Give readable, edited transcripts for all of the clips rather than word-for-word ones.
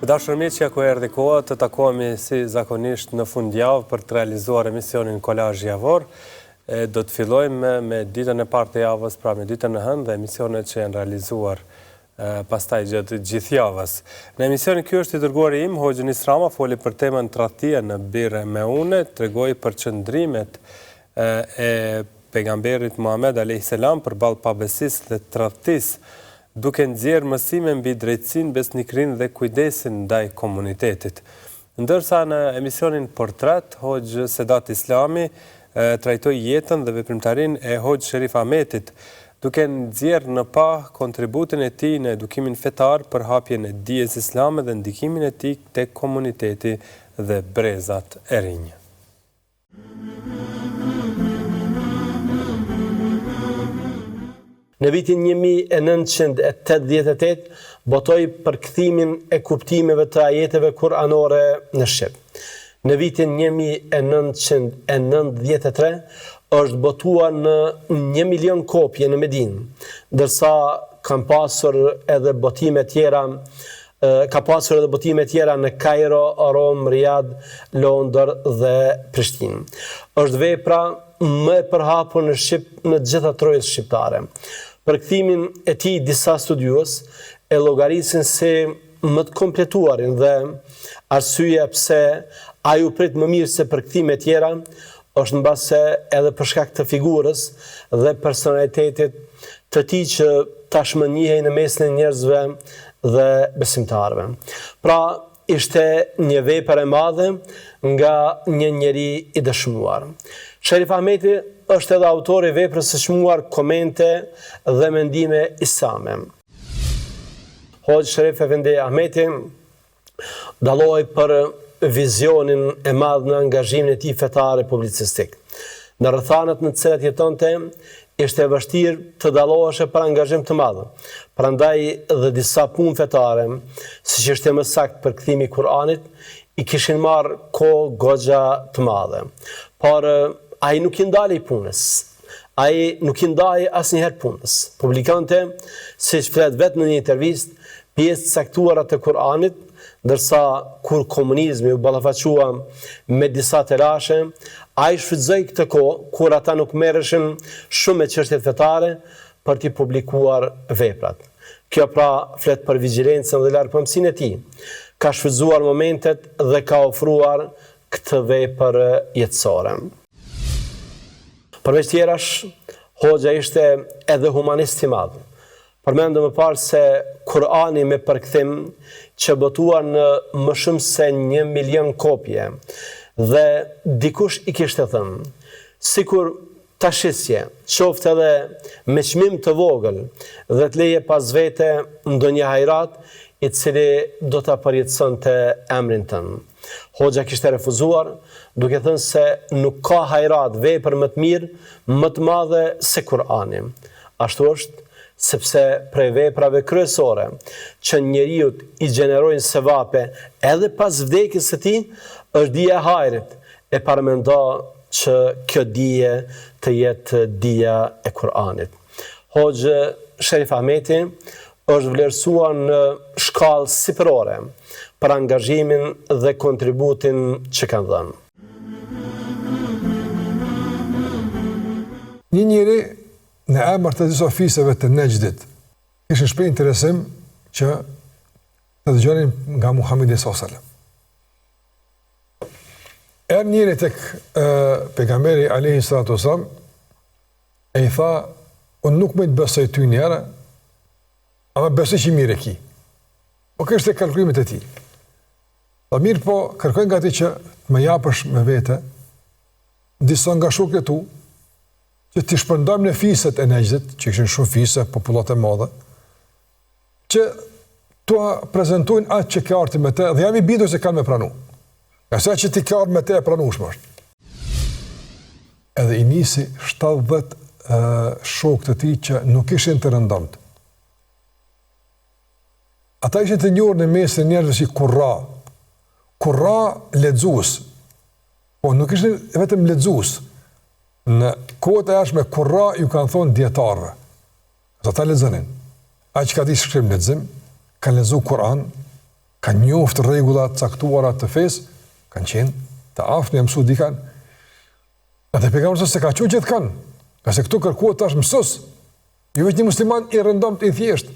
Dashur miq, ku erdhi koha të takohemi si zakonisht në fundjavë për të realizuar emisionin Kolazh Javor. Do të fillojmë me ditën e parë të javës, pra me ditën e hënë dhe emisionet që janë realizuar pastaj gjatë gjithë javës. Në emisionin ky është i dërguari im, Hoxha Nisrama, foli për temën tradhtia në birë me une, tregoi për qëndrimet e pejgamberit Muhammed a.s. përballë pabesisë dhe tradhtisë, duke nxjerrë mësime mbi drejtësinë, besnikrinë dhe kujdesin ndaj komunitetit. Ndërsa në emisionin Portret, Hoxha Sedat Islami trajtoi jetën dhe veprimtarinë e Hoxh Sherif Ahmetit, duke nxjerrë në pa kontributin e tij në edukimin fetar, përhapjen e dijes islame dhe ndikimin e tij tek komuniteti dhe brezat e rinj. Në vitin 1988 botoi për kthimin e kuptimeve të ajeteve kuranore në shqip. Në vitin 1993 është botuar në 1 milion kopje në Medinë, ndërsa ka pasur edhe botime tjera në Kairo, Rom, Riyadh, Londër dhe Prishtinë. Është vepra më e përhapur në Shqip në gjitha trojës shqiptare. Për kthimin e tij disa studiues e llogarisin se më të kompletuarin dhe arsyeja pse ai u prit më mirë se për kthime tjera është mbase edhe për shkak të figurës dhe personalitetit të tij që tashmë njihej në mesin e njerëzve dhe besimtarëve. Pra, ishte një vepër e madhe nga një njeri i dëshmuar. Sherif Ahmeti është edhe autori veprës së çmuar Komente dhe mendime islame. Hoxh Sherif Efendi Ahmeti dallohej për vizionin e madh në angazhimin e tij fetar e publicistik. Në rrethanat në të cilat jetonte, ishte e vështirë të dalloheshe për angazhim të madh. Prandaj dhe disa punë fetare, siç ishte më saktë për kthimi i Kuranit, i kishin marrë kohë goxha të madhe. Por ai nuk i ndalej punës. Ai nuk i ndai asnjëherë punës. Publikante, siç flet vetë në një intervistë, pjesë të caktuara të Kuranit, ndërsa kur komunizmi u ballafaqua me disa telashe, ai shfrytëzoi këtë kohë kur ata nuk merreshin shumë me çështjet fetare për t'i publikuar veprat. Kjo pra flet për vigjilencën dhe larpëmsinë e tij. Ka shfrytëzuar momentet dhe ka ofruar këtë vepër jetësore. Përveç tjerash, Hoxha ishte edhe humanist i madh. Përmendëm më parë se Kurani me përkthim që botuar në më shumë se 1 milion kopje dhe dikush i kishte thënë, sikur ta shisje, qoftë edhe me çmim të vogël dhe të leje pas vete ndonjë hajrat i cili do ta përjetësonte emrin tënd. Hoxha kishte refuzuar, duke thënë se nuk ka hajrat vepër më të mirë, më të madhe se Kurani. Ashtu është, sepse prej veprave kryesore që njeriu i gjenerojnë sevape edhe pas vdekjes së tij është dija e hajrit, e paramendo që kjo dije të jetë dija e Kuranit. Hoxha Sherif Ahmeti është vlerësuar në shkallë sipërore për angazhimin dhe kontributin që kanë dhënë. Një njeri në emër të disa fiseve të Nejdit kishin shprehur interesim që të dëgjonin nga Muhamedi sallallahu alaihi wasallam. Njëri tek pejgamberi alayhi salatu wasallam e i tha, unë nuk më të besoj ty njëra, ama besoj që mirë e ki. Po kështë e kalkulimet e ti. Tha mirë po, kërkoj nga ti që më japësh me vete, disa nga shokët tu, që t'i shpërndojmë në fiset e Nejdit, që këshin shumë fise, popullat e madhe, që t'ua prezentojnë atë që ke arti me te, dhe jam i bindur se kanë me pranu. Nëse që ti ke arti me te e pranushme është. Edhe i nisi 70 shokë të ti që nuk ishin të rëndamët. Ata ishin të njohur në mesin e njerëzve si Kurra lexues. Po nuk ishin vetëm lexues. Në kohët e jashtme Kurra ju kanë thonë dietarëve. Ata lexonin. Ai që ka di shkrim lexim, kanë lexuar Kur'an, kanë njoftë rregulla të caktuara të fesë, kanë qenë të aftë me mësu dikan. Edhe pejgamberi se ka qenë gjithkan, ka se këtu kërkohet tash mësues, jo vetëm një musliman i rëndomt i thjesht.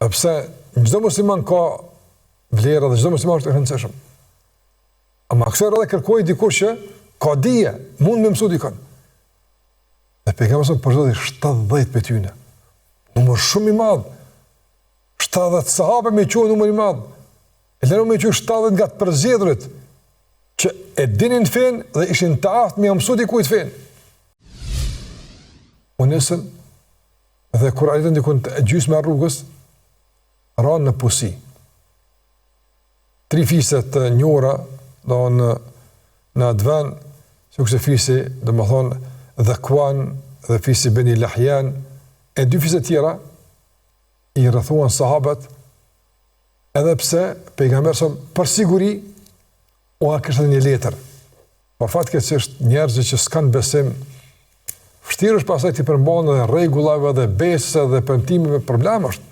Pse çdo musliman ka vlera dhe çdo musliman është i rëndësishëm. Ama aksera dhe kërkoj dikush që ka dije, mund me mësu dikon. Dhe pejgamberi përzoti 70 për tyne. Numër shumë i madh. 70 sahabe me qenë numër i madh. E lënë me qenë 70 nga të përzgjedhurit që e dinin fen dhe ishin të aftë me mësu dikujt fen. Unë nesër dhe kur arritën dikun të gjysmë e rrugës, ranë në pusi. 3 fise të njora, do në atë vend, si kështë fisi, do më thonë, Dhakwan dhe fisi Beni Lahjan, e 2 fise tjera, i rrethuan sahabët, edhe pse pejgamberi për siguri, u ka kishte një letër. Por fatkeqësisht njerëzit që s'kan besim, vështirë është pastaj të përmbahen edhe rregullave dhe besës dhe premtimeve problem është.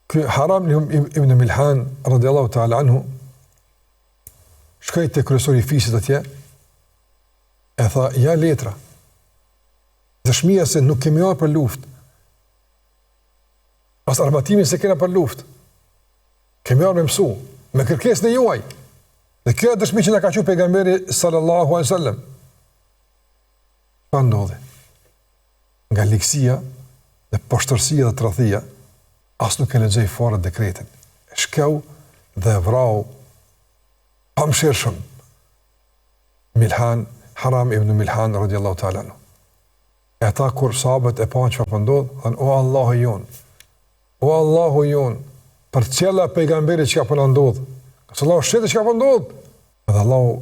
Ky Haram ibn Milhan radhiyallahu ta'ala anhu shkoi te kryesori i fisit atje, e tha, ja letra. Dëshmia se nuk kemi ardhur për luftë. As armatimin se kena për luftë. Kemi ardhur me mësu, me kërkesën e juaj. Dhe kjo është dëshmi që na ka thënë pejgamberi sallallahu alaihi wasallam. Pa ndodhe. Nga likësia dhe poshtërsia dhe tradhia, as nuk e lexoi fare dekretin. E shkeu dhe vrau pamshirshëm Milhan, Haram ibn Milhan radhiyallahu ta'ala anhu. E ata kur sahabët e panë çfarë po ndodh, thanë o Allahu jon, për cila pejgamberi çka po na ndodh. Se Allahu shetë çka po ndodh. Dhe Allahu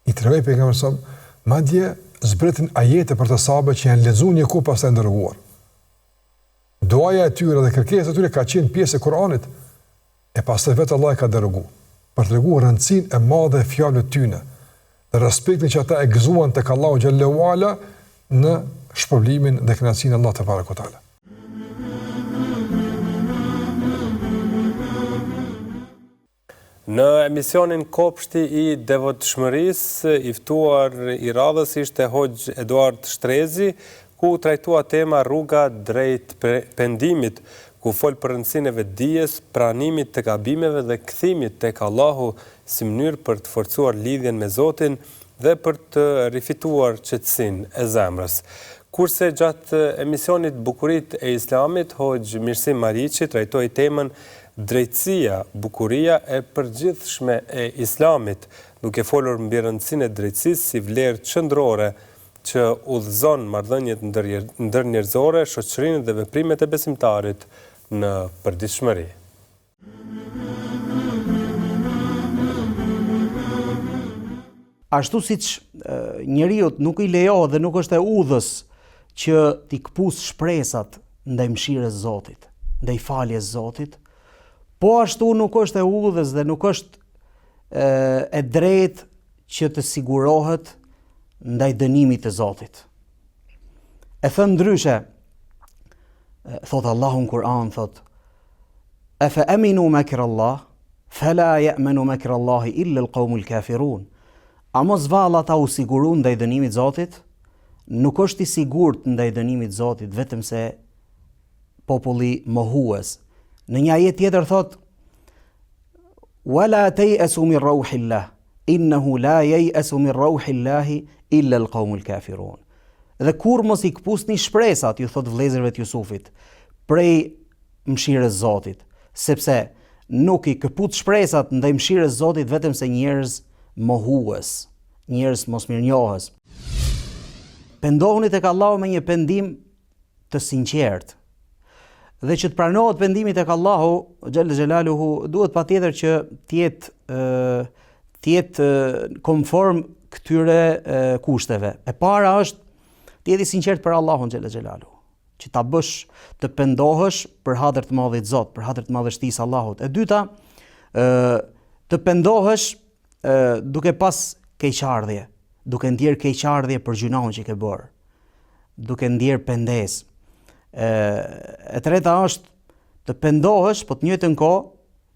i tregoi pejgamberit sa madje zbretin ajete për të sahabët që janë lexuar një kohë pastaj ndërguar. Duaja e tyre dhe kërkesa e tyre ka qenë pjesë e Kuranit, e pastaj vetë Allah e ka dërguar për të treguar rëndësinë e madhe e fjalëve të tyre dhe respektin që ata e gëzuan tek Allahu xhallahu ala në shpërblimin dhe kënaqësinë Allah te barekutaala. Në emisionin Kopshti i devotshmërisë, i ftuar i radhës ishte Hoxh Eduard Shtrezi, ku trajtua tema rruga drejt pendimit, ku fol për rëndësinë e vetdijes, pranimit të gabimeve dhe kthimit tek Allahu si mënyrë për të forcuar lidhjen me Zotin dhe për të rifituar qetësinë e zemrës. Kurse gjatë emisionit Bukurit e Islamit, Hoxh Mirësim Mariçi trajtoi temën drejtësia, bukuria e përgjithshme e Islamit, duke folur mbi rëndësinë e drejtësisë si vlerë qendrore që udhëzon marrëdhëniet ndërnjerëzore, shoqërinë dhe veprimet e besimtarit në përditshmëri. Ashtu siç njeriu nuk i lejohet dhe nuk është e udhës që t'i kpus shpresat ndaj mëshirës së Zotit, ndaj faljes së Zotit, po ashtu nuk është e udhës dhe nuk është e drejtë që të sigurohet ndaj dënimit të Zotit. E thënë ndryshe, thot Allahu në Kur'an, thot, afa aminu makra Allah, fala ya'manu makra Allahi illa al-qawmul kafirun. A mos valla ata u sigurun ndaj dënimit të Zotit? Nuk është i sigurt ndaj dënimit të Zotit vetëm se populli mohues. Në një ajet tjetër thot, wala tayasu min rauhillah, innahu la yayasu min rauhillahi illa al-qawmul kafirun. Dhe kur mos i kpusni shpresat, ju thot vëllezërve të Jusufit, prej mëshirës Zotit, sepse nuk i këput shpresat ndaj mëshirës Zotit vetëm se njerëz mohues, njerëz mosmirnjohës. Pendohuni tek Allahu me një pendim të sinqert. Dhe që të pranohet pendimi tek Allahu xhalla xhelaluhu, duhet patjetër që të jetë konform këtyre kushteve. E para është të jeti sinqert për Allahun xhalla xhelaluhu, që ta bësh, të pendohesh për hadër të madhit Zot, për hadër të madhështisë Allahut. E dyta, të pendohesh duke pas keqardhje, duke ndjer keqardhje për gjunahun që ke bërë, duke ndjer pendes. E treta është të pendohesh, po të njëjtën kohë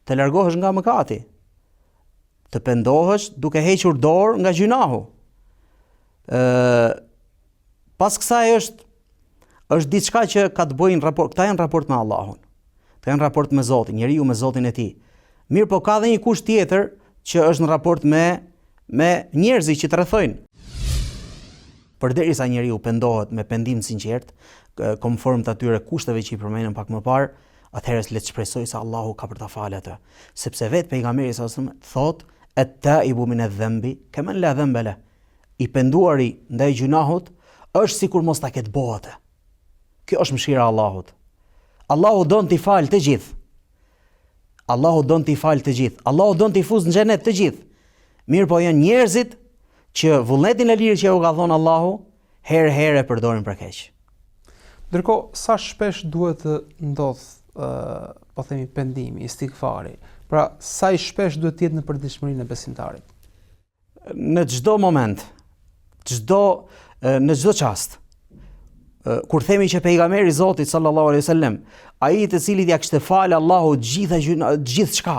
të largohesh nga mëkati, të pendohesh duke hequr dorë nga gjunahu. Pas kësaj është diçka që ka të bëjnë raport, këta janë raport me Allahun, këta janë raport me Zotin, njeriu me Zotin e tij. Mirë, po ka dhe një kusht tjetër që është në raport me njerëzit që të rrethojnë. Përderisa njeriu pendohet me pendim të sinqert, konform të atyre kushteve që i përmenëm pak më parë, atëherës le të shpresoj se Allahu ka për ta falë atë, sepse vetë pejgamberi sallallahu thot at-taibu min adh-dhanbi kaman la dhanba la. I penduari ndaj gjunahut është sikur mos ta ketë bëu atë. Kjo është mëshira e Allahut. Allahu don t'i falë të gjithë. Allahu don t'i falë të gjithë. Allahu don t'i fuzë në xhenet të gjithë. Mirë, po janë njerëzit që vullnetin e lirë që u ka dhënë Allahu, herë e përdorin për keq. Ndërkohë, sa shpesh duhet të ndodh, po themi, pendimi, istighfari? Pra, sa i shpesh duhet të jetë në përditshmërinë e besimtarit? Në çdo moment, në çdo çast. Kur themi që pejgamberi i Zotit sallallahu alaihi wasallam, ai i cilit ja kishte falë Allahu gjithçka,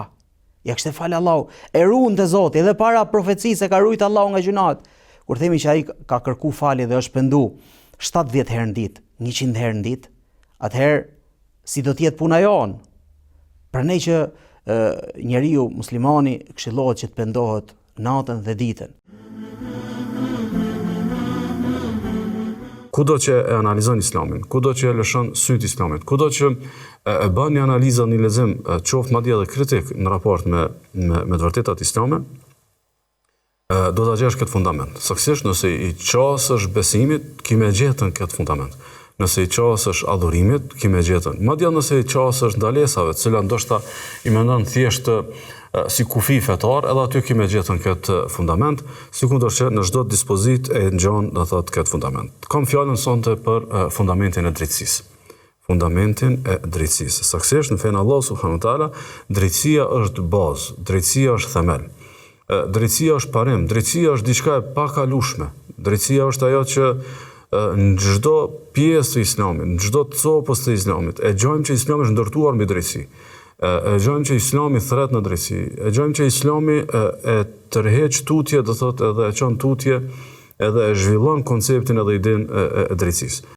ja kishte falë Allahu, e ruan te Zoti edhe para profecisë ka rujt Allahu nga gjunat. Kur themi që ai ka kërku falje dhe është pendu 70 herë në ditë, 100 herë në ditë, atëherë si do të jetë puna jon? Prandaj që njeriu muslimani këshillohet që të pendohet natën dhe ditën. Kudo që e analizon Islamin, kudo që e lëshon syt Islamit, kudo që e bën një analizë, një lexim, qoftë madje edhe kritik në raport me të vërtetat islame, do ta gjesh këtë fundament. Saktësisht nëse i qasësh besimit, ki me gjetën këtë fundament. Nëse i qasësh adhurimit, ki me gjetën. Madje nëse i qasësh ndalesave, të cilat ndoshta i mendon thjesht si kufi fetar, edhe aty kemi gjetën këtë fundament, sikundër që në çdo dispozit e ngjan, do thotë, këtë fundament. Kam fjalën sonte për fundamentin e drejtësisë. Fundamentin e drejtësisë. Saktësisht në fenë Allah subhanahu wa taala, drejtësia është bazë, drejtësia është themel. Drejtësia është parim, drejtësia është diçka e pakalueshme. Drejtësia është ajo që në çdo pjesë të Islamit, në çdo copës të Islamit, e gjojmë që Islami është ndërtuar mbi drejtësi. E gjojmë që Islami thret në drejtësi, e gjojmë që Islami e tërheq tutje, do thotë, edhe e çon tutje, edhe e zhvillon konceptin edhe idenë e drejtësisë.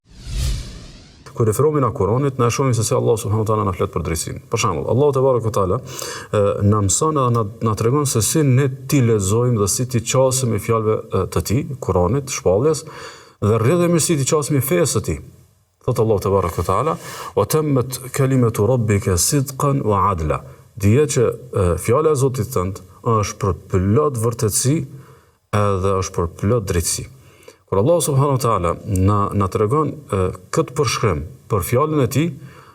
Kur referohemi në Kuranit, na shohim se Allah subhanahu wa taala na flet për drejtësinë. Për shembull, Allahu te barekuhu teala na mëson edhe na tregon se si ne ti lexojmë dhe si ti qasemi fjalëve të tij, Kuranit, shpalljes, dhe rrjedhemi si ti qasemi fesë të tij. Thotë Allah te barekuhu teala, "Wa tammat kalimatu rabbika sidqan wa adla." Dije që fjala e Zotit tënd është për plot vërtetësi edhe është për plot drejtësi. Kur Allah subhanahu wa taala na tregon këtë përshkrim për fjalën e tij,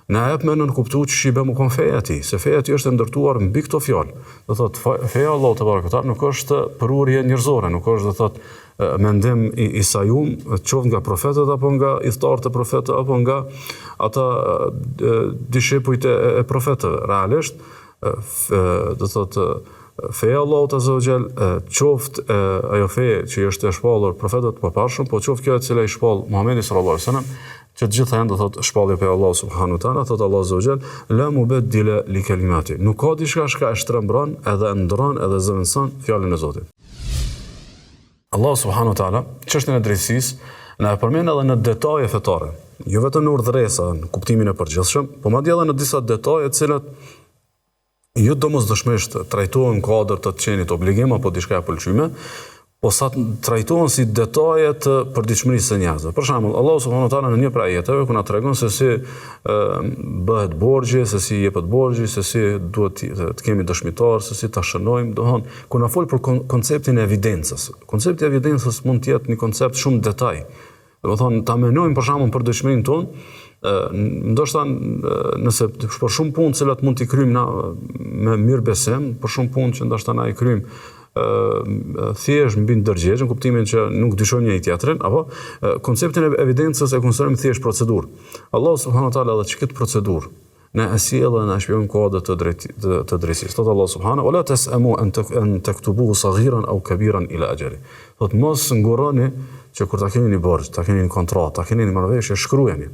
na jep më në kuptuar që shqipe më kon feja e tij, se feja e tij është ndërtuar mbi këto fjalë. Do thotë feja e Allahut te barekuhu teala nuk është përurje njerëzore, nuk është, do thotë, mendim i sajum, qoftë nga profetët apo nga idhtarët e profetëve apo nga ata dishepujt e profetëve. Realisht, do thotë, feja Allahut azza wa jall, qoftë ajo fe që është e shpallur profetët të përparshëm, po qoftë kjo e cila i shpall Muhamedi sallallahu alaihi wasallam, që të gjitha janë, do thotë, shpallje për Allah subhanahu wa taala, thotë Allah azza wa jall, la mubaddila li kalimati. Nuk ka diçka që e shtrembron edhe ndron edhe zëvendëson fjalën e Zotit. Allah subhanahu wa taala, çështjen e drejtësisë, na e përmend edhe në detaje fetare, jo vetëm në urdhresa, në kuptimin e përgjithshëm, por madje edhe në disa detaje të cilat jo domosdoshmërisht trajtohen në kuadër të qenit obligim apo diçka e pëlqyme, po sa trajtohen si detaje të përditshmërisë së njerëzve. Për shembull, Allah subhanahu wa taala në një prej ajeteve ku na tregon se si bëhet borxhi, se si jepet borxhi, se si duhet të kemi dëshmitar, se si ta shënojmë, domthon, kur na fol për konceptin e evidencës. Koncepti i evidencës mund të jetë një koncept shumë detaj. Domthon, ta menojmë për shembull për dëshminë tonë, ndoshta nëse për shumë punë që mund t'i kryjmë na me mirëbesim, për shumë punë që ndoshta na i kryjmë thjesht mbi ndërgjegjë, në kuptimin që nuk dyshojmë njëri tjetrin, apo konceptin e evidencës e konsiderojmë thjesht procedurë. Allah subhanahu wa taala edhe që këtë procedurë na e sjell dhe na shpjegon kodët të drejtësisë. Thot Allah subhanahu wa la tas'amu an taktubuhu saghiran aw kabiran ila ajali. Thot mos ngurroni që kur ta keni një borxh, ta keni një kontratë, ta keni një marrëveshje, shkruajeni.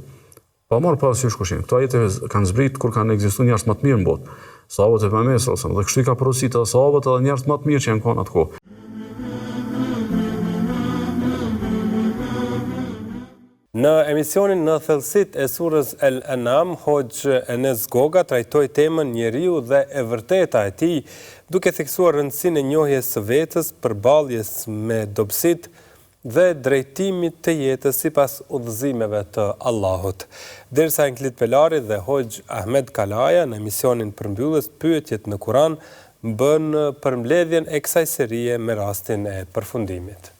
Pa marrë parasysh kushin. Këto ajete kanë zbrit kur kanë ekzistuar njerëz më të mirë në botë. sahabët e pejgamberit sallallahu alajhi wasallam. Dhe kështu i ka porositur edhe sahabët edhe njerëz më të mirë që janë kanë atë kohë. Në emisionin në thellësit e surës El Anam, Hoxh Enes Goga trajtoi temën njeriu dhe e vërteta e tij, duke theksuar rëndësinë e njohjes së vetës, përballjes me dobësitë dhe drejtimit të jetës sipas udhëzimeve të Allahut. Derisa Enklit Pelari dhe Hoxh Ahmed Kalaja në emisionin përmbyllës Pyetjet në Kur'an bën përmbledhjen e kësaj serie me rastin e përfundimit.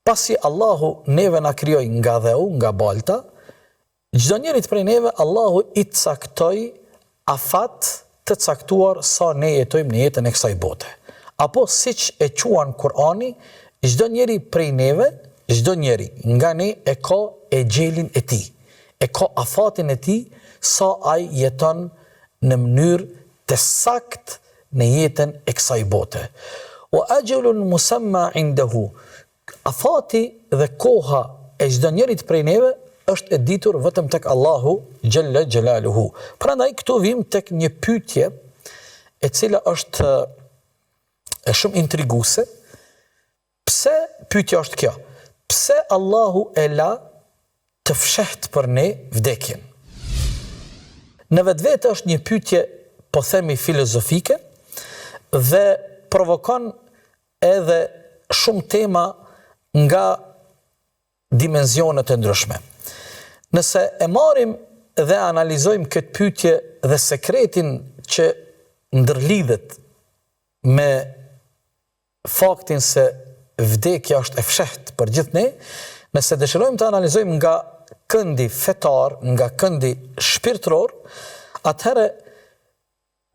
Pasi Allahu neve na krijoi nga dheu, nga balta, çdo njerit prej neve Allahu i caktoi afat të caktuar sa ne jetojmë në jetën e kësaj bote. Apo siç e quan Kur'ani, çdo njeri prej neve, çdo njeri nga ne e ka e gjelin e tij, e ka afatin e tij sa ai jeton në mënyrë të sakt në jetën e kësaj bote. Wa ajalun musamma indahu. Afati dhe koha e çdo njerit prej neve është e ditur vetëm tek Allahu Jalla Jalaluhu. Prandaj këtu vim tek një pyetje e cila është shumë intriguese. Pse pyetja është kjo? Pse Allahu e la të fshehtë për ne vdekjen? Në vetvete është një pyetje, po themi filozofike, dhe provokon edhe shumë tema nga dimenzionet e ndryshme. Nëse e marrim dhe analizojmë këtë pyetje dhe sekretin që ndërlidhet me faktin se vdekja është e fshehtë për gjithë ne, nëse dëshirojmë të analizojmë nga këndi fetar, nga këndi shpirtëror, atëherë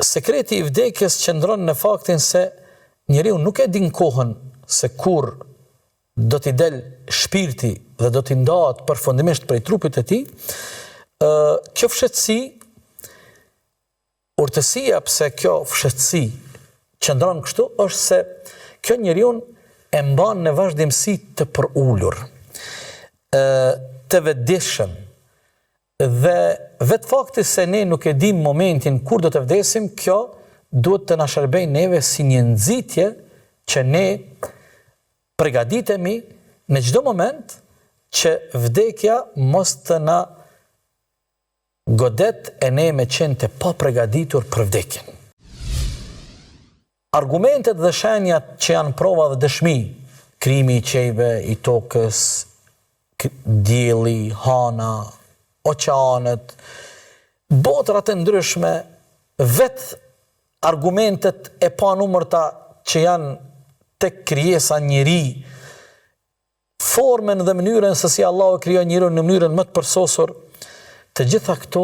sekreti i vdekjes qëndron në faktin se njeriu nuk e din kohën se kur do t'i del shpirti dhe do t'i ndahet përfundimisht prej trupit e tij. Kjo fshehtësi, urtësia pse kjo fshehtësi qëndron kështu, është se kjo njeriu e mban në vazhdimsi të përulur, të vetëdijshëm, dhe vetë fakti se ne nuk e dim momentin kur do të vdesim, kjo duhet të na shërbejë neve si një nxitje që ne përgatitemi në çdo moment që vdekja mos të na godet e ne me qenë të pa përgatitur për vdekjen. Argumentet dhe shenjat që janë prova dhe dëshmi, krijimi i qejve, i tokës, dielli, hana, oqeanet, botrat e ndryshme, vetë argumentet e panumërta që janë tek krijesa njeri, formen dhe mënyrën se si Allahu e krijoi njeriun në mënyrën më të përsosur, të gjitha këto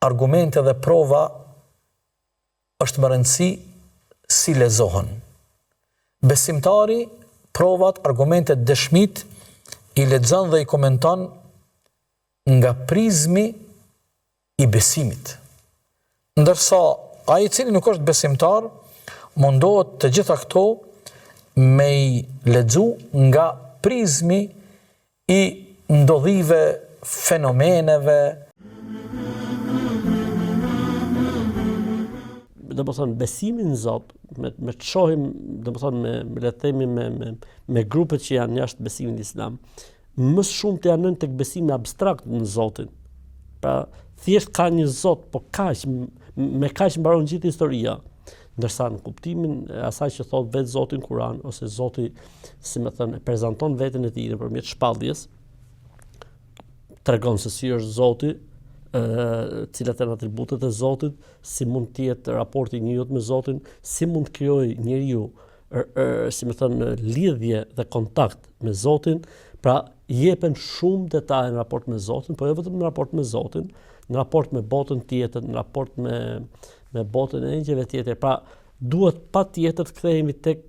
argumente dhe prova është më rëndësi si lezohen. Besimtari provat, argumentet, dëshmit i lexon dhe i komenton nga prizmi i besimit. Ndërsa ai i cili nuk është besimtar mundohet të gjitha këto me i lexu nga prizmi i ndodhive, fenomeneve. Dhe më thonë, besimin në Zot, me të shohim, dhe më thonë, me le të themi me grupet që janë jashtë besimin islam, më shumë të janë tek besimi abstrakt në Zotin. Pra, thjesht ka një Zot, po kaq, me kaq mbaron gjithë historia. Ndërsa në kuptimin e asaj që thot vetë Zoti në Kur'an, ose Zoti, si më thënë, prezanton veten e tij nëpërmjet shpalljes, tregon se si është Zoti, cilat janë atributet e Zotit, si mund të jetë raporti i njeriu me Zotin, si mund të krijojë njeriu, si më thënë, lidhje dhe kontakt me Zotin. Pra, jepen shumë detaje në raport me Zotin, po jo vetëm në raport me Zotin, në raport me botën tjetër, në raport me botën e engjëve tjetër. Pra, duhet patjetër të kthehemi tek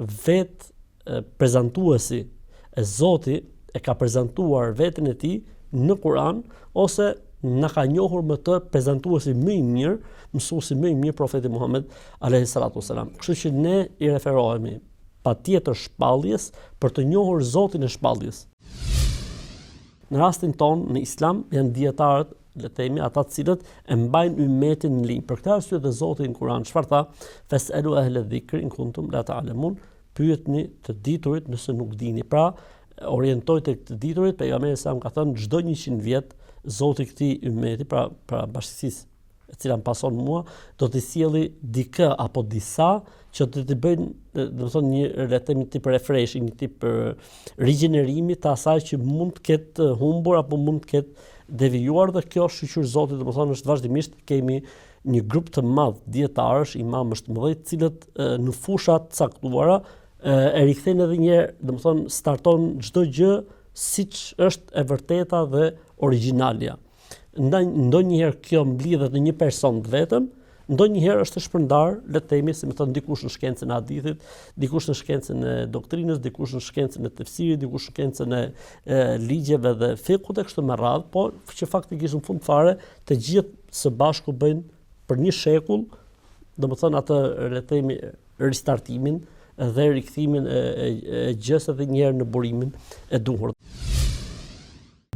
vetë prezantuesi e Zoti e ka prezantuar veten e tij në Kur'an, ose na ka njohur më të prezantuesi më i mirë, mësuesi më i mirë profeti Muhammed alayhi salatu wasalam. Kështu që ne i referohemi patjetër shpalljes për të njohur Zotin e shpalljes. Në rastin tonë në Islam janë dietarët, le të themi, ata të cilët e mbajnë ummetin në linjë. Për këtë arsye dhe Zoti në Kur'an çfarë tha? Fas'alu ahla dhikri in kuntum la ta'lamun. Pyetni të diturit nëse nuk dini. Pra, orientoj tek të diturit, pejgamberi sa ka thënë çdo 100 vjet Zoti këtij ummeti, pra bashkësisë e cila më pason mua, do të sjelli dikë apo disa që do të bëjnë, do të thonë, një le të themi tip refreshing, një tip rigjenerimi të asaj që mund të ketë humbur apo mund të ketë devijuar, dhe kjo shqyr Zotit, do të thonë, është vazhdimisht kemi një grup të madh dietarësh, imamësh të mëdhenj, të cilët në fusha të caktuara e rikthejnë edhe një herë, do të thonë, starton çdo gjë siç është e vërteta dhe origjinalja. Ndonjëherë kjo mblidhet në një person të vetëm, ndonjëherë është e shpërndar, le të themi, si më thon, dikush në shkencën e hadithit, dikush në shkencën e doktrinës, dikush në shkencën e tefsirit, dikush në shkencën e ligjeve dhe fikut e kështu me radhë, po që faktikisht në fund fare të gjithë së bashku bëjnë për një shekull, domethënë atë, le të themi, ristartimin dhe rikthimin e gjës edhe një herë në burimin e duhur.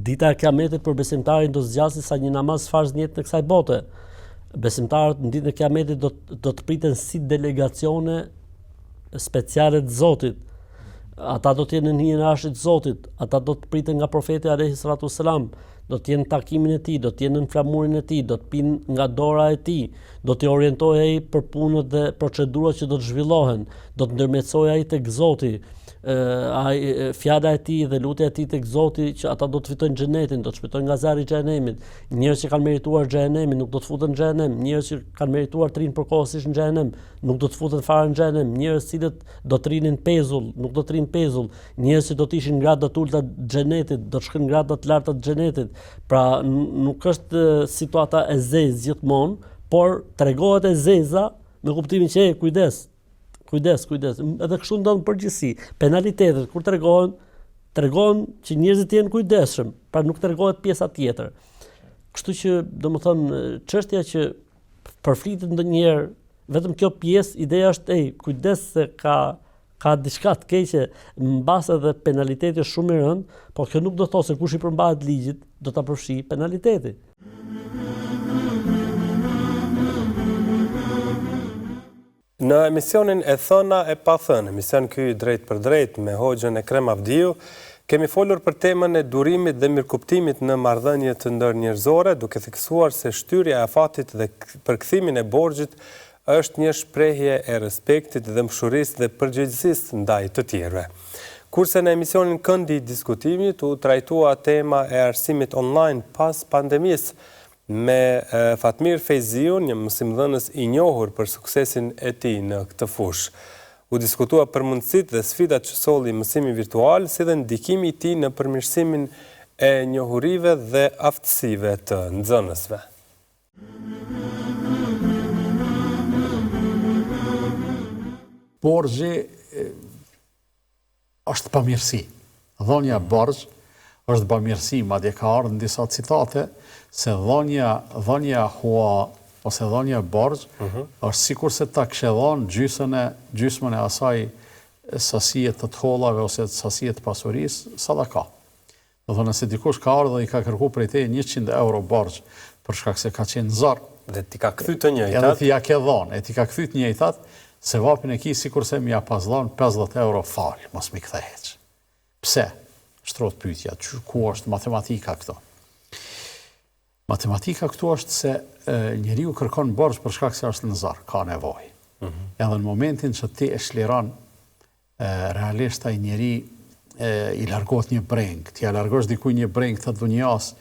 Dita e Kiametit për besimtarin do zgjasë sa një namaz farz në jetën e kësaj bote. Besimtarët në ditën e Kiametit do të priten si delegacione speciale të Zotit. Ata do të jenë në hijen e arshit të Zotit, ata do të priten nga profeti alayhi salatu wasalam, do të jenë në takimin e tij, do të jenë në flamurin e tij, do të pinë nga dora e tij, do të orientohej ai për punët dhe procedurat që do të zhvillohen, do të ndërmjetësojë ai tek Zoti. Fjala e tij dhe lutja e tij tek Zoti që ata do të fitojnë xhenetin, do të shpëtojnë nga zjarri i xhenemit. Njerëz që kanë merituar xhenemin nuk do të futen në xhenem, njerëz që kanë merituar të rinë përkohësisht në xhenem nuk do të futen fare në xhenem, njerëz cilët do të rinin pezull, nuk do të rinë pezull, njerëz që do të ishin gradat të ulta të xhenetit, do të shkojnë gradat të larta të xhenetit. Pra nuk është situata e zezë gjithmonë, por tregohet e zeza me kuptimin që kujdes. Edhe kështu ndodh në përgjithësi. Penalitetet kur tregohen që njerëzit janë kujdesshëm, pra nuk tregohet pjesa tjetër. Kështu që, domethënë, çështja që përflitet ndonjëherë, vetëm kjo pjesë, ideja është kujdes se ka diçka të keqe, mbas edhe penaliteti është shumë i rënd, por kjo nuk do të thotë se kush i përmbahet ligjit do ta përfshijë penaliteti. Në emisionin e thëna e pa thënë, emision ky drejt për drejt me Hoxhën Ekrem Avdiu, kemi folur për temën e durimit dhe mirëkuptimit në marrëdhënie të ndërnjerëzore, duke theksuar se shtyrja e afatit dhe përkthimin e borxhit është një shprehje e respektit dhe mshurisë dhe përgjegjësisë ndaj të tjerëve. Kurse në emisionin Këndi i diskutimit u trajtua tema e arsimit online pas pandemisë, me Fatmir Fejziun, një mësimdhënës i njohur për suksesin e tij në këtë fushë. U diskutua për mundësitë dhe sfidat që solli mësimi virtual, si dhe ndikimi i tij në përmirësimin e njohurive dhe aftësive të nxënësve. Borxhi është pamirësi. Dhënia borxh është pamirësi, madje ka ardhur në disa citate se dhënia hua ose dhënia borxh është sikur se ta kishe dhënë gjysmën e asaj sasie të hollave ose sasie të pasurisë sadaka. Do thonë se dikush ka ardhur dhe i ka kërkuar prej teje 100 euro borxh për shkak se ka qenë zor dhe ti ka kthyr të njëjtat. Edhe ti ja ke dhënë, ti ka kthyr të njëjtat, se vapin e ki sikur se më ja pas dhënë 50 euro fal, mos më kthe hiç. Pse? Shtrohet pyetja, ku është matematika këto? Matematika këtu është se njeriu kërkon borxh për shkak se është në zor, ka nevojë. Edhe në momentin që ti e shliron realisht ai njeri i largohet një breng, ti ja largosh dikujt një breng të dunjas,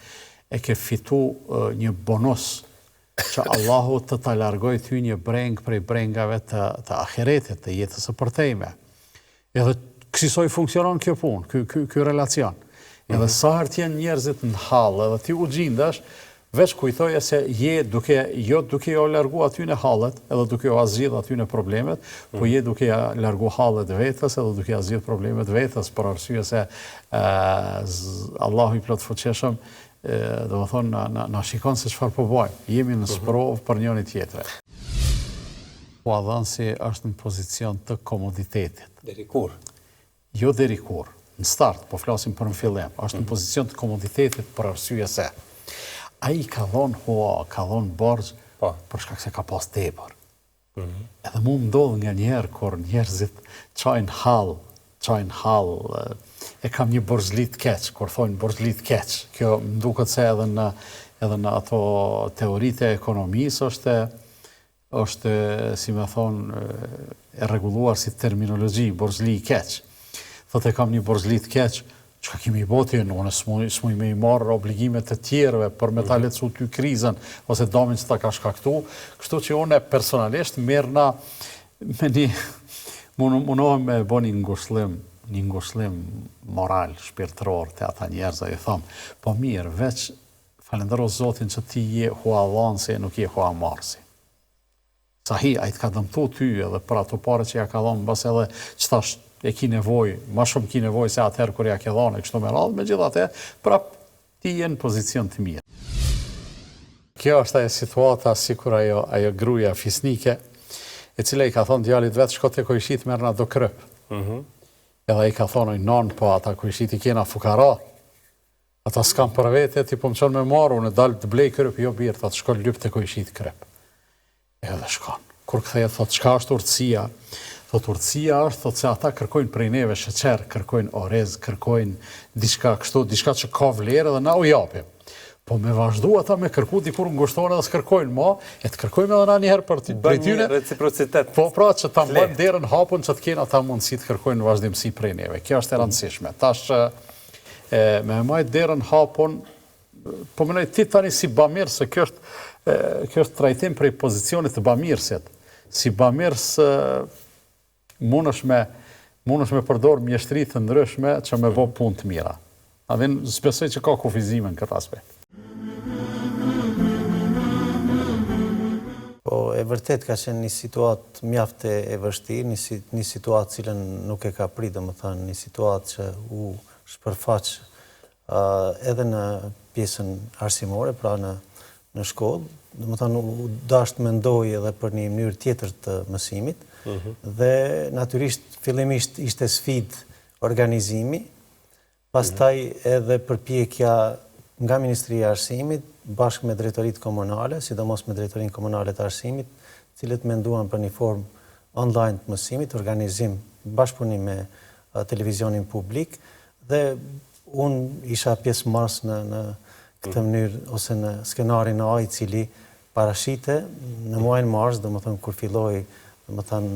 e ke fitu një bonus që Allahu të ta largoj ty një breng prej brengave të ahiretit, të jetës së përtejme. Edhe kësaj funksionon kjo punë, ky relacion. Edhe sa herë janë njerëzit në hall, edhe ti u gjindesh, veç kujtoje se duke jo largu aty në hallet, edhe duke jo azgjidh aty në problemet, po je duke ja largu hallet vetës, edhe duke azgjidh problemet vetës, për arsye se Allahu i plot fuqishëm, do të thonë, na shikon se çfarë po bëjmë. Jemi në sprovë për njëri tjetrin. Adhansi është në pozicion të komoditetit. Deri kur? Jo deri kur. në start, po flasim për në fillim, është në pozicion të komoditetit për arsye se ai ka dhonë hua, ka dhonë borxh për shkak se ka pas tepër. Edhe mu më ndodhë nga njerë kur njerëzit qajnë hall, e kam një borxhlit keq, kur thonë borxhlit keq. Kjo më duket se edhe në ato teoritë e ekonomisë është si me thonë, e rregulluar si terminologji, borxhli i keq. Thotë e kam një borxhlit keq, çka kemi i boti, unë s'muj me i marrë obligimet të tjerëve për me ta lehtësu ty krizën, ose damin që ta ka shkaktu, kështu që unë personalisht merrna me një, munohem me bo një ngushëllim moral, shpirtëror të ata njerëz, i thamë, po mirë, veç falendero Zotin që ti je hua dhansi, nuk je hua marrësi. Sahi, a i të ka dëmtu ty edhe për ato pare që ja ka dhanë, bas edhe që tash e ki nevoj, ma shumë ki nevoj se atëherë kur ja ke dhanë e kështu me radhë, me gjitha te, prap ti je në pozicion të mirë. Kjo është ajo situata si kur ajo gruja fisnike, e cila i ka thonë djalit vetë, shko të kojshit merna do kryp. Edhe i ka thonë, non, po ata kojshit i kena fukara, ata s'kam për vete, ti po më qonë me marru, në dalë të blej kryp, jo birë, ta të shko lyp të kojshit kryp. Edhe shkon. Kur kthehet thot çka është urtësia? Thot urtësia është thot se ata kërkojnë prej neve sheqer, kërkojnë orez, kërkojnë diçka kështu, diçka që ka vlerë dhe na u japim. Po me vazhdu ata me kërku dikur ngushtohen edhe s'kërkojnë ma, e të kërkojmë edhe na një herë për tyne. Reciprocitet. Po pra që ta mbajmë derën hapun që të kenë ata mundësi të kërkojnë në vazhdimsi prej neve. Kjo është e rëndësishme. Tash me majt derën hapun, po mënoj ti tani si bamirë se kjo është trajtim prej pozicionit të bamirësit. Si bamirës mundesh me përdor mjeshtri të ndryshme që me bo punë të mira. A dhe s'besoj që ka kufizime në këtë aspekt. Po, e vërtet ka qenë një situatë mjaft e vështirë, një situatë cilën nuk e ka pritë, më thënë, një situatë që u shpërfaq edhe në pjesën arsimore, pra në shkollë, dhe më thënë, u dasht mendoj edhe për një mënyrë tjetër të mësimit, dhe natyrisht fillimisht ishte sfid organizimi, pastaj edhe përpjekja nga Ministria e Arsimit, bashkë me drejtoritë komunale, sidomos me drejtorinë komunale të arsimit, cilët menduan për një formë online të mësimit, organizim bashkëpunim me televizionin publik, dhe unë isha pjesëmarrës në këtë mënyrë, ose në skenarin A i cili parashite në muajin mars, dhe më thënë, kur filloi, dhe më thënë,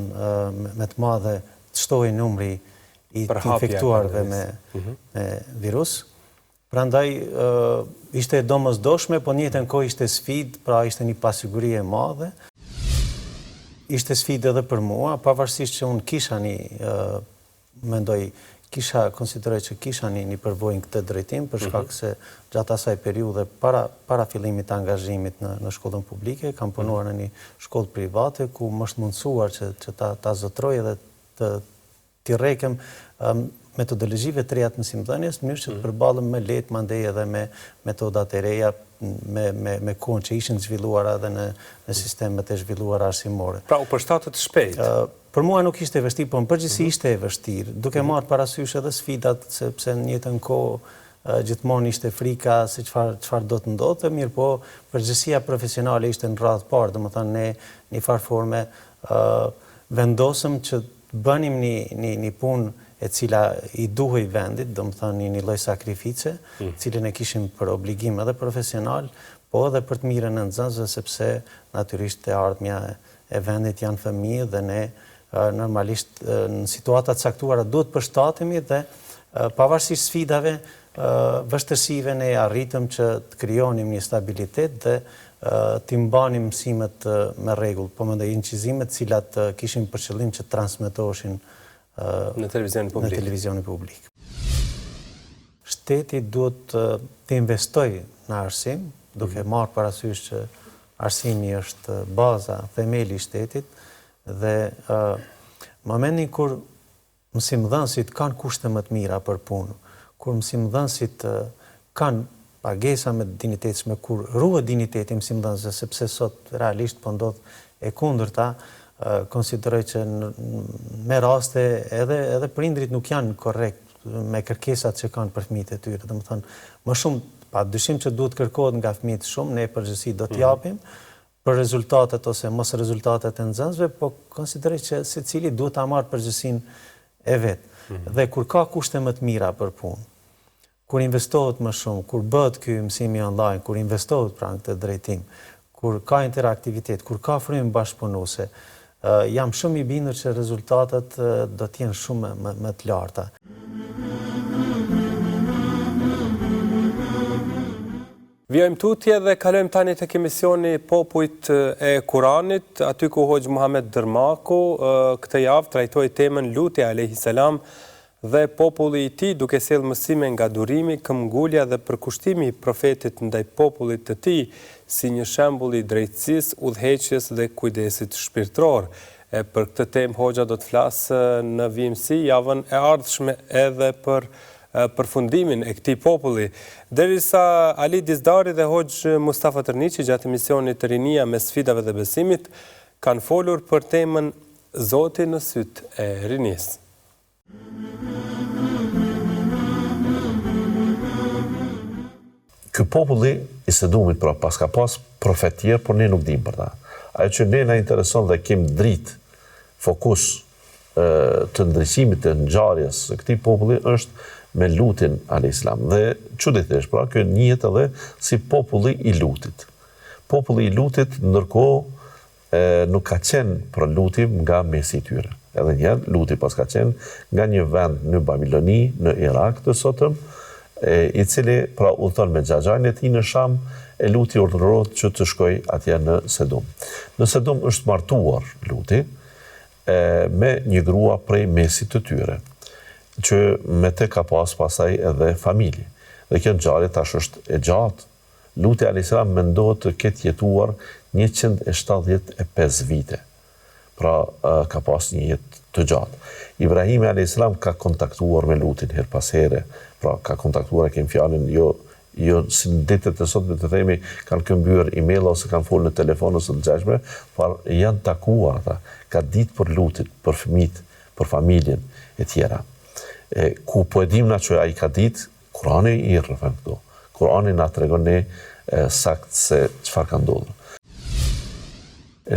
me të madhe të shtoi numri i të infektuarve me virus. Prandaj, ishte domosdoshme, po njëjtën kohë ishte sfidë, pra ishte një pasiguri e madhe. Ishte sfidë edhe për mua, pavarësisht që unë kisha konsideroj që kisha një përvojë në këtë drejtim, për shkak se gjatë asaj periudhe, para fillimit të angazhimit në shkollën publike, kam punuar në një shkollë private, ku më është mundësuar që ta zotroj edhe t'i rrekem metodologjive të reja të mësimdhënies, në mënyrë që të përballem më lehtë mandej edhe me metodat e reja, me kohën që ishin zhvilluara edhe në sistemet e zhvilluara arsimore. Pra u përshtatët shpejt. Për mua nuk ishte e vështirë, po në përgjithësi ishte e vështirë, duke marrë parasysh edhe sfidat, sepse në njëjtën kohë gjithmonë ishte frika se çfarë do të ndodhte, mirë po përgjegjësia profesionale ishte në radhë parë, domethënë ne në farë forme vendosëm që të bënim një punë e cila i duhej vendit, domethënë një lloj sakrifice, cilën e kishim për obligim edhe profesional, po edhe për të mirën e nxënësve, sepse natyrisht e ardhmja e vendit janë fëmijë dhe ne normalisht në situata të caktuara duhet përshtatemi dhe pavarësisht sfidave, vështirësive ne arritëm që të krijonim një stabilitet dhe të mbanim mësimet me rregull, po mendoj incizimet cilat kishin për qëllim që transmetoheshin në televizionin publik. Shteti duhet të investoj në arsim, duke marrë parasysh që arsimi është baza, themeli i shtetit, dhe momentin kur mësimdhënësit kanë kushte më të mira për punë, kur mësimdhënësit kanë pagesa me dinjitetshme, kur ruhet dinjiteti i mësimdhënësve, sepse sot realisht po ndodh e kundërta, konsideroj që me raste edhe prindrit nuk janë korrekt me kërkesat që kanë për fëmijët e tyre. Domethënë, më shumë pa dyshim që duhet kërkohet nga fëmijët shumë, ne përgjithësi do t'japim për rezultatet ose mos rezultatet e nxënësve, po konsideroj që secili duhet ta marrë përgjegjësinë e vet. Dhe kur ka kushte më të mira për punë, kur investohet më shumë, kur bëhet ky mësimi online, kur investohet pra në këtë drejtim, kur ka interaktivitet, kur ka frymë bashkëpunuese, jam shumë i bindur që rezultatet do të jenë shumë më të larta. Vjojmë tutje dhe kalojmë tani tek emisioni Popujt e Kuranit, aty ku Hoxh Muhammed Dërmaku këtë javë trajtoi temën Luti alayhis salam dhe populli i tij, duke sjellë mësime nga durimi, këmbgulja dhe përkushtimi i profetit ndaj popullit të tij si një shembull i drejtësisë, udhëheqjes dhe kujdesit shpirtëror. Për këtë temë Hoxha do të flasë në vimësi javën e ardhshme edhe për përfundimin e këtij populli. Derisa Ali Dizdari dhe Hoxh Mustafa Tërniqi gjatë emisionit të Rinia me sfidave dhe besimit kanë folur për temën Zoti në syt e rinisë. Ky populli i Sedumit pra pas ka pas profetje, por ne nuk dim për ta. Ajo që ne na intereson dhe kem dritë fokus të ndriçimit të ngjarjes së këtij populli është me Lutin alayhis salam. Dhe çuditërisht, pra ky njihet edhe si populli i Lutit. Populli i Lutit ndërkohë nuk ka qenë për lutim nga mesi i tyre. Edhe njerë, Luti pas ka qenë nga një vend në Babiloni, në Irak të sotëm, i cili pra udhton me xhaxharin e tij në Sham, e Luti urdhërohet që të shkoj atje në Sedum. Në Sedum është martuar Luti me një grua prej mesit të tyre, që me te ka pasaj edhe familje. Dhe kjo ngjarje tash është e gjatë. Luti alayhis salam mendohet të ketë jetuar 175 vite. Pra ka pas një jetë të gjatë. Ibrahimi alayhis salam ka kontaktuar me Lutin her pas here, pra ka kontaktuar, kem fjalën jo si në ditët e sotme të themi kanë këmbyer email ose kanë folur në telefon ose të gjashme, por janë takuar ata, ka ditë për Lutin, për fëmijët, për familjen e tjera. Ku po e dim na që ai ka ditë, Kurani i rrëfen këto. Kurani na tregon ne sakt se çfarë ka ndodhur.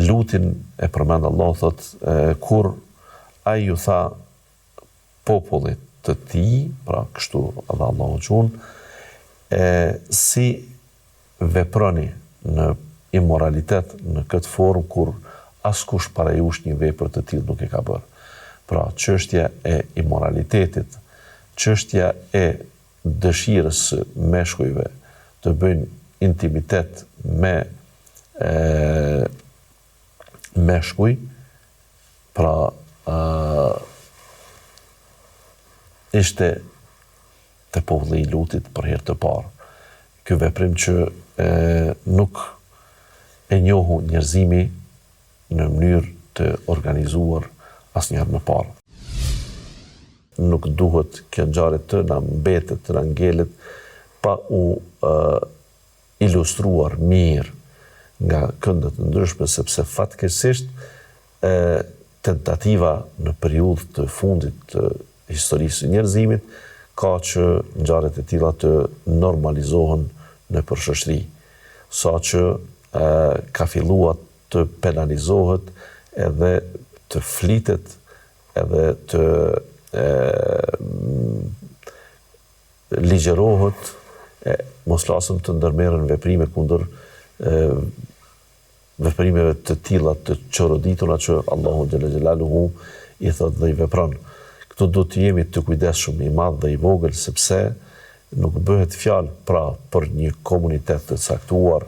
Lutin e përmend Allah thot kur ai ju tha popullit të tij, pra kështu edhe Allahu thon, si veproni në immoralitet në këtë formë kur askush para jush një vepër të tillë nuk e ka bërë. Pra, çështja e immoralitetit, çështja e dëshirës së meshkujve të bëjnë intimitet me meshkuj, pra ishte të populli i Lutit për herë të parë. Ky veprim që nuk e njohu njerëzimi në mënyrë të organizuar asnjëherë më parë. Nuk duhet kjo ngjarje të na mbetet, të na ngelet pa u ilustruar mirë nga këndet të ndryshme, sepse fatkeqësisht tentativa në periudhë të fundit të historisë së njerëzimit ka që ngjarjet e tilla të normalizohen në përshoqëri, saqë ka filluar të penalizohet edhe të flitet edhe të ligjerohet, mos lasëm të ndërmerren veprime kundër veprimeve të tilla të çoroditura që Allahu xhalla xhelaluhu i thot dhe i vepron. Këtu do të jemi të kujdesshëm, i madh dhe i vogël, sepse nuk bëhet fjalë pra për një komunitet të caktuar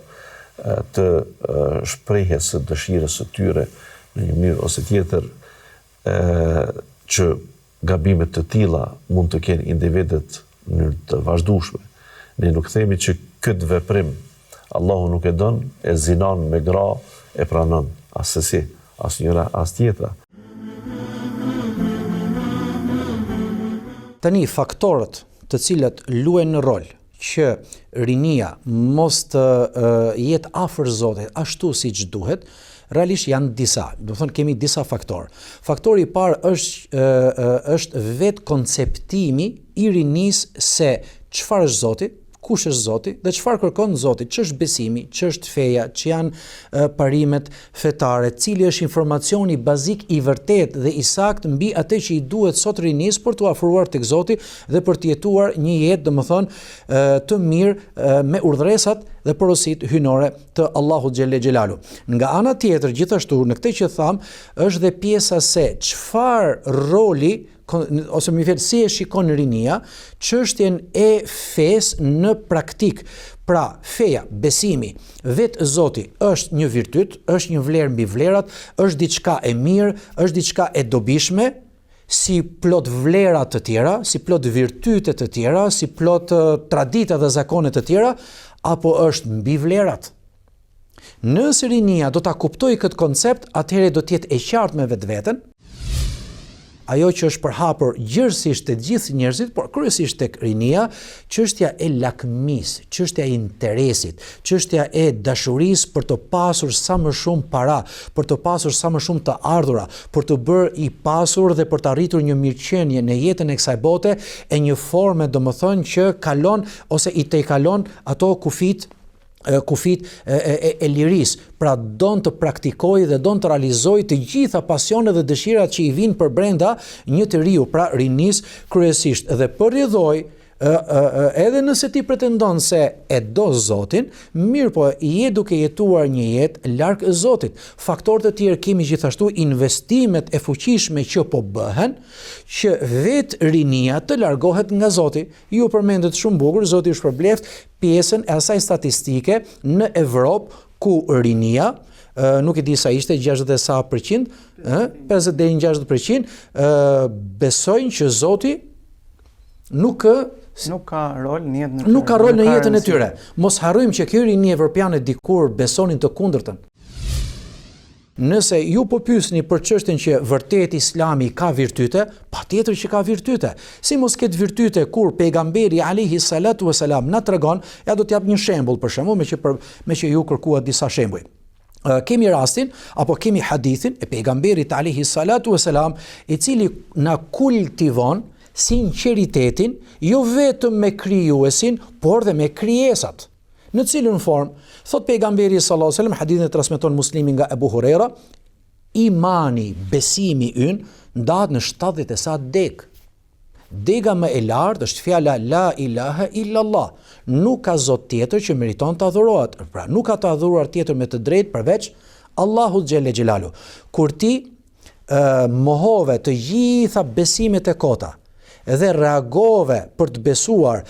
të shprehjes së dëshirës së tyre në një mënyrë ose tjetër, që gabimet të tilla mund të kenë individet në të vazhdueshme. Ne nuk themi që këtë veprim Allahu nuk e don, e zinon me gra, e pranon, asesi, as njëra, as tjetra. Tani faktorët të cilët luajnë rol që rinia mos të jetë afër Zotit ashtu siç duhet, Realisht janë disa, do të thonë kemi disa faktorë. Faktori I parë është vetë konceptimi I rinisë se çfarë është Zoti, kush është Zoti dhe çfarë kërkon Zoti, ç'është besimi, ç'është feja, që janë parimet fetare, cili është informacioni bazik I vërtet dhe I sakt mbi atë që I duhet sot rinis për të afruar tek Zoti dhe për të jetuar një jetë, domethënë, të mirë me urdhresat dhe porositë hyjnore të Allahut xhelle xhelalu. Nga ana tjetër, gjithashtu në këtë që tham, është dhe pjesa se çfarë roli ose më fjalë si e shikon rinia çështjen e fesë në praktik. Pra, feja, besimi, vetë Zoti është një virtyt, është një vlerë mbi vlerat, është diçka e mirë, është diçka e dobishme, si plot vlera të tjera, si plot virtyte të tjera, si plot tradita dhe zakone të tjera, apo është mbi vlerat. Nëse rinia do ta kuptojë këtë koncept, atëherë do të jetë e qartë me vetveten. Ajo që është përhapur gjithësisht të gjithë njerëzit, por kryesisht tek rinia, çështja e lakmisë, çështja e interesit, çështja e dashurisë për të pasur sa më shumë para, për të pasur sa më shumë të ardhura, për të bërë I pasur dhe për të arritur një mirëqenie në jetën e kësaj bote, e një forme domethënë që kalon ose I tejkalon ato kufit e liris, pra don të praktikoj dhe don të realizoj të gjitha pasionet dhe dëshirat që I vinë për brenda një të riu, pra rinis kryesisht, dhe përrjedhoj edhe nëse ti pretendon se e do Zotin, mirë po je duke jetuar një jetë larg Zotit. Faktorët e tjerë kemi gjithashtu investimet e fuqishme që po bëhen, që vetë rinia të largohet nga Zoti. Ju përmendet shumë bukur, Zoti është përbleft pjesën e asaj statistike në Evropë ku rinia, nuk e di sa ishte 60 sa %, 50 deri në 60%, besojnë që Zoti nuk ka rol në jetën e tyre. Nuk ka rol në jetën e tyre. Mos harrojmë që kjo rini evropiane dikur besonin të kundërtën. Nëse ju po pyesni për çështjen që vërtet Islami ka virtyte, patjetër që ka virtyte. Si mos ketë virtyte kur pejgamberi alayhi salatu wasalam na tregon, ja do t'jap një shembull për shembull, me që ju kërkuat disa shembuj. Kemi rastin, apo kemi hadithin e pejgamberit alayhi salatu wasalam, I cili na kultivon sinqeritetin, jo vetëm me krijuesin, por dhe me krijesat. Në cilën formë? Thot pejgamberi sallallahu alajhi wasallam, hadithin e transmeton Muslimi nga Abu Huraira, imani, besimi ynë ndahet në 70 sa deg. Dega më e lartë është fjala la ilaha illallah. Nuk ka zot tjetër që meriton të adhurohet. Pra nuk ka të adhuruar tjetër me të drejtë përveç Allahut xhelle xhelalu. Kur ti mohove të gjitha besimet e kota, dhe reagove për të besuar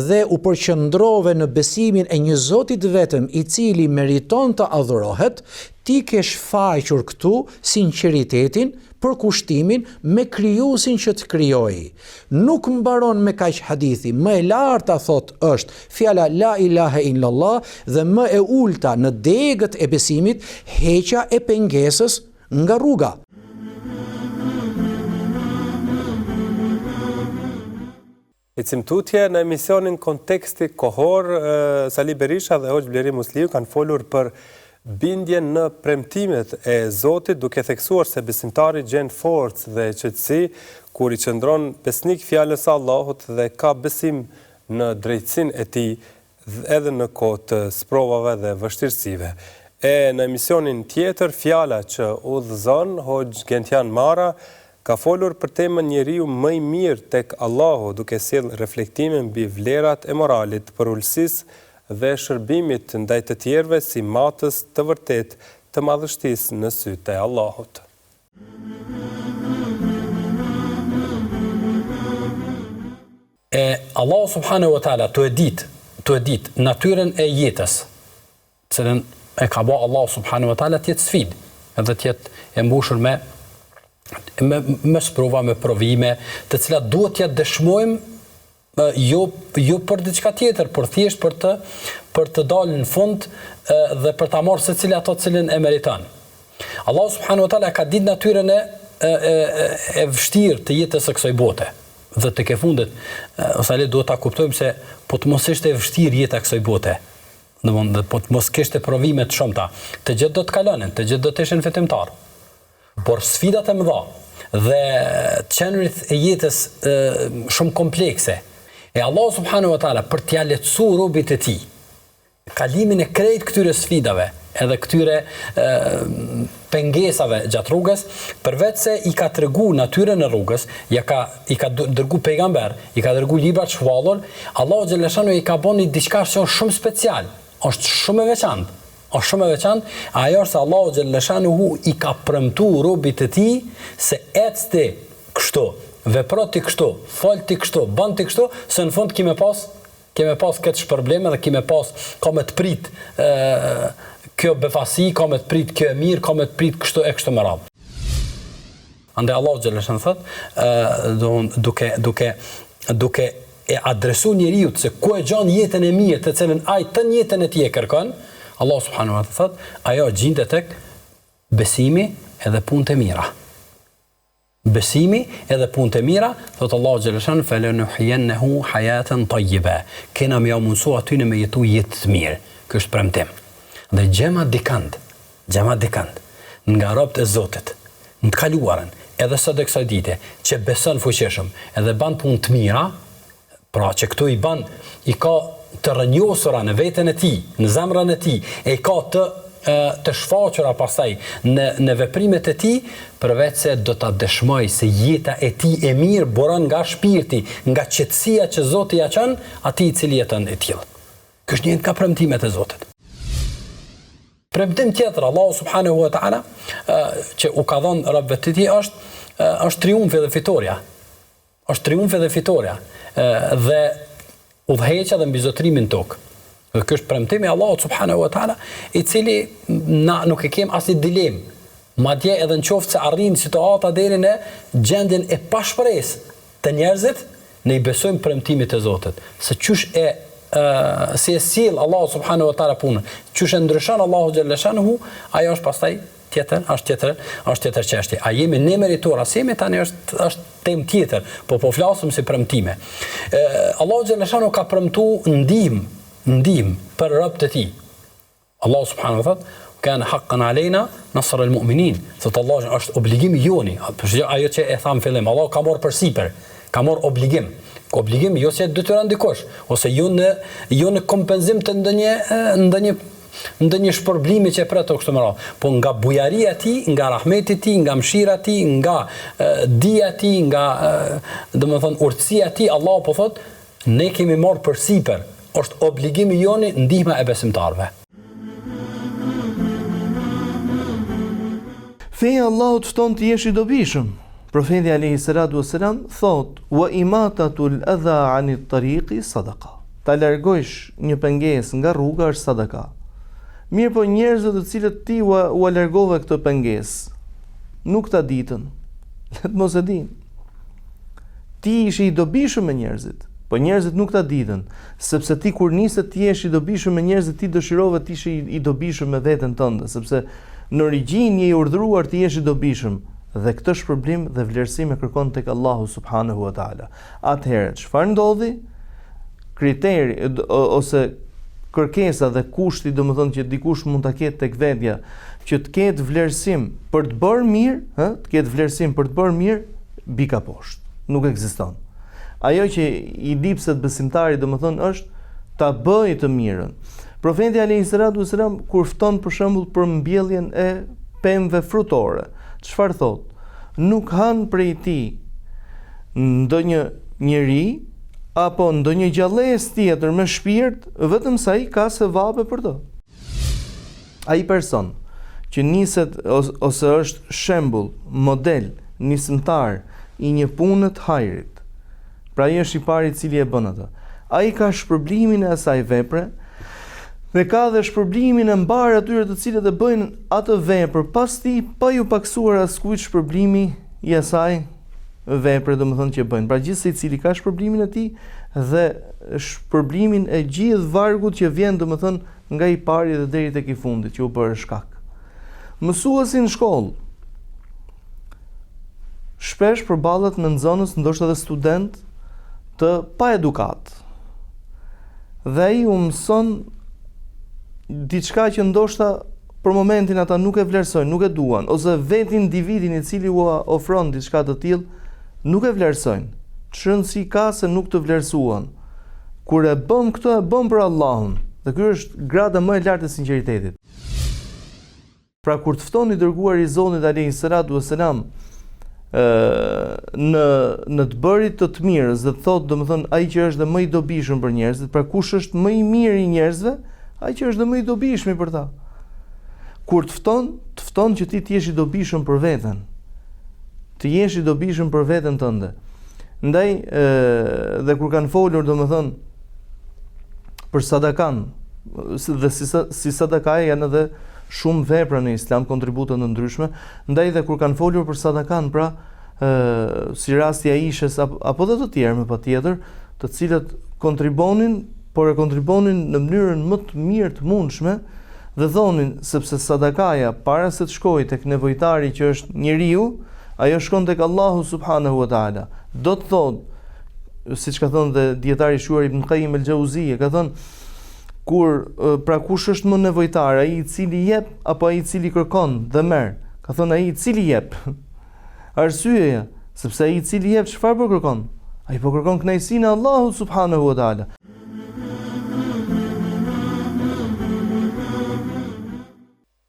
dhe u përqendrove në besimin e një Zotit vetëm I cili meriton të adhurohet, ti ke shfaqur këtu sinqeritetin për kushtimin me krijuesin që të krijoi. Nuk mbaron me kaq hadithi, më e larta thot është fjala la ilaha illallah dhe më e ulta në degët e besimit heqja e pengesës nga rruga. Ecim tutje në emisionin konteksti kohor, Sali Berisha dhe Hoxh Bleri Musliu kanë folur për bindjen në premtimet e Zotit, duke theksuar se besimtari gjen forcë dhe qetësi kur I qëndron besnik fjalës së Allahut dhe ka besim në drejtësinë e tij edhe në kohë të sprovave dhe vështirësive. E në emisionin tjetër, fjala që udhëzon Hoxh Gentian Mara ka folur për temën njeriu më I mirë tek Allahu, duke sjellë reflektime mbi vlerat e moralit, për ulësisë dhe shërbimit ndaj të tjerëve si matës të vërtet të madhështisë në sytë e Allahut. Allahu subhanahu wa taala të e dit natyrën e jetës, cilën e ka bërë Allahu subhanahu wa taala të jetë sfidë, edhe të jetë e mbushur me sprova, me provime, të cilat duhet t'ja dëshmojmë jo për diçka tjetër, por thjesht për të dalë në fund dhe për ta marrë secili ato cilën e meriton. Allahu subhanahu wa taala ka ditë natyrën e vështirë të jetës së kësaj bote. Dhe tek e fundit, ose duhet ta kuptojmë se po të mos ishte e vështirë jeta e kësaj bote, Dhe po të mos kishte provime të shumta, të gjithë do të kalonin, të gjithë do të ishin fitimtar. Por sfidat e mëdha dhe qenërit e jetës shumë komplekse, e Allah subhanahu wa taala për t'ia lehtësuar robit e tij kalimin e krejt këtyre sfidave, edhe këtyre pengesave gjatë rrugës, përveç se i ka tregu natyrën e rrugës, i ka dërgu pejgamber, i ka dërgu libra të shkvallur, Allahu xhaleshanu i ka bënë diçka që është shumë special, është shumë e veçantë. Është shumë e veçantë, ajo është se Allahu xhaleshanu i ka premtuar robit e tij se ecti kështu, vepro ti kështu, fol ti kështu, bën ti kështu, se në fund kime pas këtë shpërbleme dhe kime pas ka me të prit kjo befasi, ka me të prit kjo e mirë, ka me të prit kështu e kështu me radhë. Andaj Allahu xhaleshanu thot, duke e adresu njeriut se ku e gjan jetën e mirë të cilën ai tën jetën e tij e kërkon, Allah subhanahu wa taala thot, ajo gjendet tek besimi edhe punët e mira. Besimi edhe punët e mira, thot Allahu xhaleshanu falanuhyiyannahu hayatan tayyiba. Kena më mundsu aty në me jetu jetë të mirë. Ky është premtim. Dhe gjema dikant nga robët e Zotit, në të kaluarën, edhe sot e kësaj dite, që beson fuqishëm, edhe ban punë të mira, pra që këtu i ka të rënjosura në veten e tij, në zemrën e tij, e i ka të shfaqura pastaj në veprimet e tij, përveç se do ta dëshmoj se jeta e tij e mirë buron nga shpirti, nga qetësia që Zoti ja çon atij i cili jeton e tillë. Ky është një nga premtimet e Zotit. Premtim tjetër Allahu subhanahu wa taala që u ka dhënë robëve të tij është triumfi dhe fitoria. Është triumfi dhe fitoria dhe udhëheqja dhe mbizotrimin tokë. Dhe ky është premtimi i Allahut subhanahu wa taala, i cili na nuk e kem asnjë dilemë. Madje edhe nëse arrin situata deri në gjendjen e pashpresë të njerëzit, ne i besojmë premtimit të Zotit, se çysh si e sjell Allahu subhanahu wa taala punën, çysh e ndryshon Allahu xhaleshanuhu, ajo është pastaj tjetër çështje. A jemi ne meritor asimi tani është temë tjetër, po flasim si premtime. Allahu xhaleshanu ka premtuar ndihmë për robët e tij. Allahu subhanahu wa taala kanë haqqan alejna nasr almu'minin. Sot Allah është obligimi joni. Ajo që e tham fillim, Allah ka marrë përsipër, ka marrë obligim. Obligim jo se detyron dikush, ose jo në kompenzim të ndonjë shpërblimi që e pret kështu më radh, po nga bujaria e tij, nga rahmeti i tij, nga mëshira e tij, nga dija e tij, nga domethënë urtësia e tij, Allah po thot, ne kemi marrë përsipër, është obligimi joni ndihma e besimtarëve. Feja Allahut fton të jesh i dobishëm. Profeti alayhi salatu wassalam thot: "Wa imatatul adha 'anit tariqi sadaqa." Ta largojsh një pengesë nga rruga është sadaka. Mirë po njerëzit të cilët ti u largove këtë pengesë, nuk ta ditën. Le të mos e dinë. Ti ishe i dobishëm me njerëzit, po njerëzit nuk ta ditën, sepse ti kur nise të jesh i dobishëm me njerëzit, ti dëshirove të ishe i dobishëm me veten tënde, sepse në origjinë je i urdhëruar të jesh i dobishëm. Dhe këtë shpërblim dhe vlerësim e kërkon tek Allahu subhanahu wa taala. Atëherë, çfarë ndodhi? Kriteri ose kërkesa dhe kushti, domethënë që dikush mund ta ketë tek vetja, që të ketë vlerësim për të bërë mirë, të ketë vlerësim për të bërë mirë, bika poshtë. Nuk ekziston. Ajo që i dipset besimtari domethënë është ta bëjë të mirën. Profeti alayhi salatu wasalam kur fton për shembull për mbjelljen e pemëve frutore, çfarë thot? Nuk han prej ti ndonjë njeri apo ndonjë gjallëes tjetër me shpirt, vetëm sa ai ka sevape për to. Ai person që niset ose është shembull, model, nisëmtar i një pune të hajrit, pra ai është i pari i cili e bën atë. Ai ka shpërblimin e asaj vepre dhe ka dhe shpërblimin e mbarë atyre të cilët e bëjnë atë vepër pas ti, pa ju paksuar askujt shpërblimi i asaj vepre, domethënë që bëjnë. Pra gjithsej i cili ka shpërblimin e tij dhe shpërblimin e gjithë vargut që vjen domethënë nga i pari dhe deri tek i fundit që u bërë shkak. Mësuesi në shkollë shpesh përballet me nxënës, ndoshta edhe student të pa edukat. Dhe ai u mëson diçka që ndoshta për momentin ata nuk e vlerësojnë, nuk e duan, ose vetë individin i cili u ofron diçka të tillë nuk e vlerësojnë. Çrëndsi ka se nuk të vlerësuan. Kur e bëm këtë, e bëm për Allahun. Dhe ky është grada më e lartë e sinqeritetit. Pra kur të fton i dërguar i Zotit alayhi salatu wassalam në të bërit të mirës, dhe thotë domethënë ai që është dhe më i dobishëm për njerëzit, pra kush është më i miri i njerëzve, ai që është dhe më i dobishëm për ta. Kur të fton që ti të jesh i dobishëm për veten. Të jesh i dobishëm për veten tënde. Ndaj dhe kur kanë folur domethënë për sadakan, dhe si sadakaja janë edhe shumë vepra në Islam, kontribute të ndryshme, ndaj dhe kur kanë folur për sadakan, pra si rasti Aishës apo dhe të tjerë me patjetër, të cilët kontribonin, por e kontribonin në mënyrën më të mirë të mundshme, dhe thonin sepse sadakaja para se të shkojë tek nevojtari që është njeriu, ajo shkon tek Allahu subhanahu wa taala. Do të thonë, siç ka thënë dhe dietari i shuar Ibn Qayyim el-Jauziyje, ka thënë kur pra kush është më nevojtar, ai i cili jep apo ai i cili kërkon dhe merr? Ka thënë ai i cili jep. Arsyeja, sepse ai i cili jep çfarë po kërkon? Ai po kërkon kënaqësinë e Allahut subhanahu wa taala.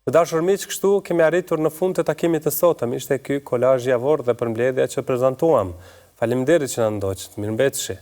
Të dashur miq, kështu kemi arritur në fund të takimit të sotëm. Ishte ky kolazh javor dhe përmbledhja që prezantuam. Faleminderit që na ndoqët. Mirëmbëjtje.